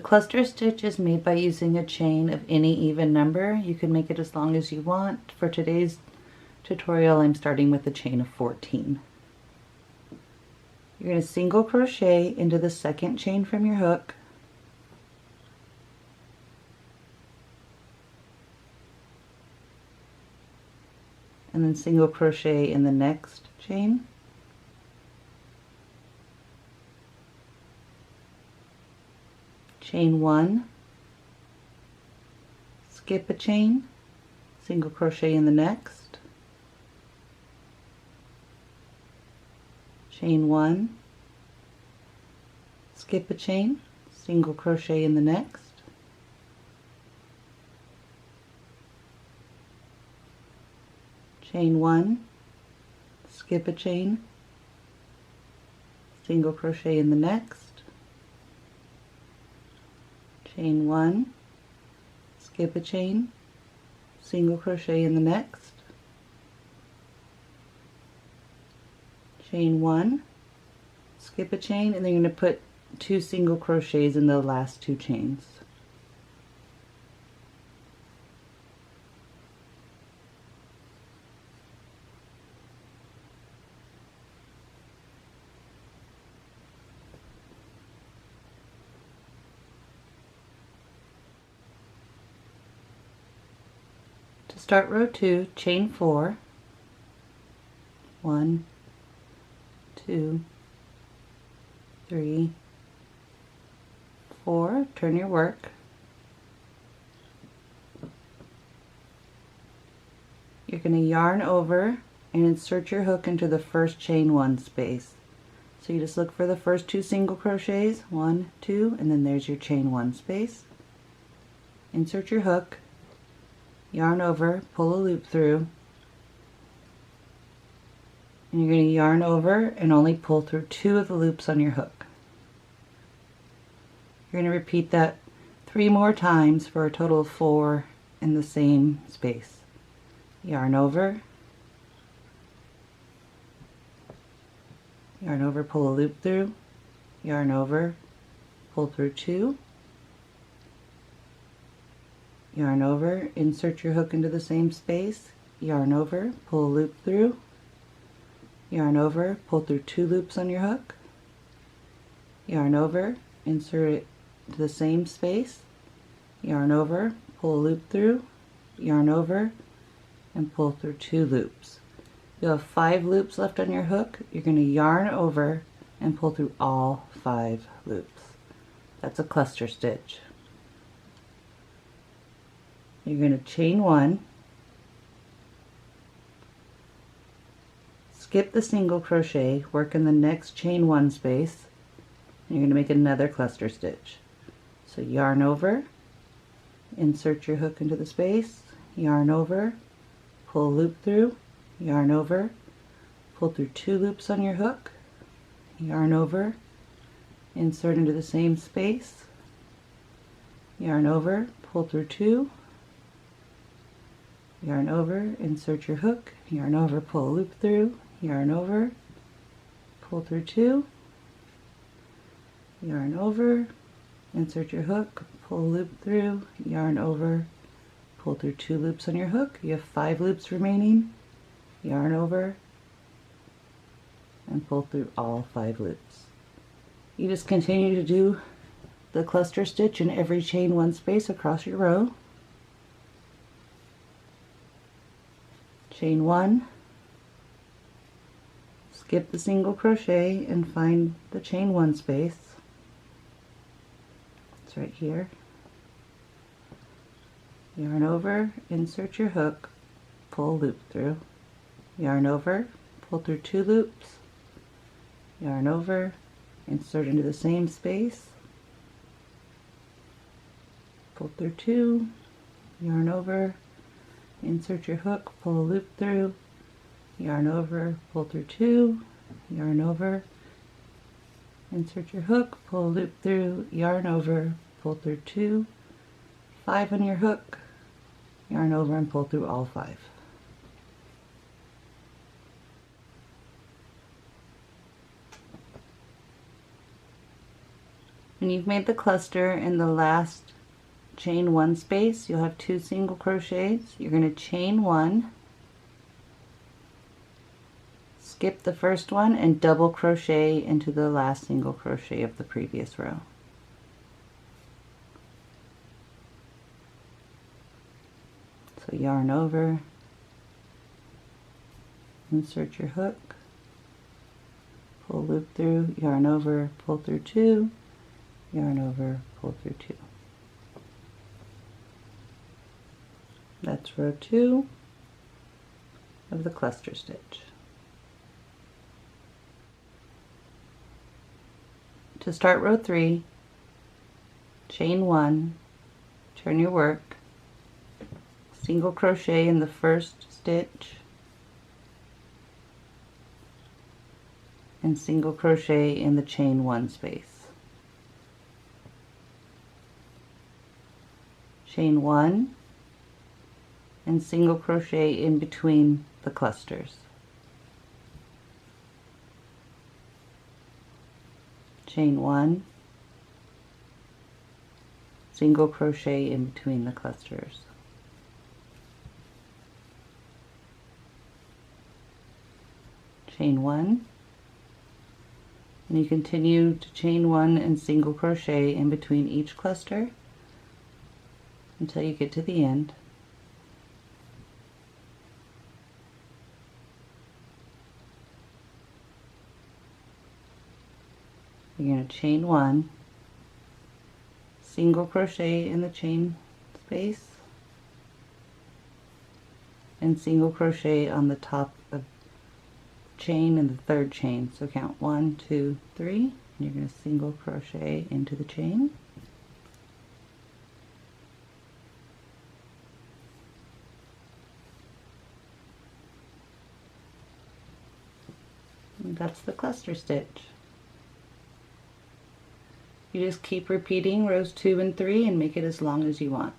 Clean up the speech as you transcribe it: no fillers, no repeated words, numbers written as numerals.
cluster stitch is made by using a chain of any even number. You can make it as long as you want. For today's tutorial, I'm starting with a chain of 14. You're going to single crochet into the second chain from your hook, and then single crochet in the next chain, chain 1, skip a chain, single crochet in the next, chain 1, skip a chain, single crochet in the next, chain 1, skip a chain, single crochet in the next, chain 1, skip a chain, single crochet in the next, chain 1, skip a chain, and then you're going to put 2 single crochets in the last 2 chains. To start row 2, chain 4, 1, 2, 3, 4, turn your work. You're going to yarn over and insert your hook into the first chain 1 space. So you just look for the first 2 single crochets, 1, 2, and then there's your chain 1 space. Insert your hook, yarn over, pull a loop through, and you're going to yarn over and only pull through 2 of the loops on your hook. You're going to repeat that 3 more times for a total of 4 in the same space. Yarn over, pull a loop through, yarn over, pull through 2, yarn over, insert your hook into the same space, yarn over, pull a loop through, yarn over, pull through 2 loops on your hook, yarn over, insert it to the same space, yarn over, pull a loop through, yarn over, and pull through 2 loops. You'll have 5 loops left on your hook. You're going to yarn over and pull through all 5 loops. That's a cluster stitch. You're going to chain 1, skip the single crochet, work in the next chain 1 space, and you're going to make another cluster stitch. So yarn over, insert your hook into the space, yarn over, pull a loop through, yarn over, pull through 2 loops on your hook, yarn over, insert into the same space, yarn over, pull through 2, yarn over, insert your hook, yarn over, pull a loop through, yarn over, pull through 2, yarn over, insert your hook, pull a loop through, yarn over, pull through 2 loops on your hook. You have 5 loops remaining, yarn over, and pull through all 5 loops. You just continue to do the cluster stitch in every chain 1 space across your row. Chain 1, skip the single crochet and find the chain 1 space. It's right here. Yarn over, insert your hook, pull a loop through, yarn over, pull through 2 loops, yarn over, insert into the same space, pull through 2, yarn over, insert your hook, pull a loop through, yarn over, pull through 2, yarn over, insert your hook, pull a loop through, yarn over, pull through 2, 5 on your hook, yarn over and pull through all 5. When you've made the cluster in the last chain 1 space, you'll have 2 single crochets. You're going to chain 1, skip the first one, and double crochet into the last single crochet of the previous row. So yarn over, insert your hook, pull loop through, yarn over, pull through 2, yarn over, pull through 2. That's row 2 of the cluster stitch. To start row 3, chain 1, turn your work, single crochet in the first stitch, and single crochet in the chain 1 space. Chain 1 and single crochet in between the clusters. Chain 1, single crochet in between the clusters. Chain 1, and you continue to chain 1 and single crochet in between each cluster until you get to the end. You're going to chain 1, single crochet in the chain space, and single crochet on the top of chain in the third chain. So count 1, 2, 3, and you're going to single crochet into the chain. And that's the cluster stitch. You just keep repeating rows 2 and 3 and make it as long as you want.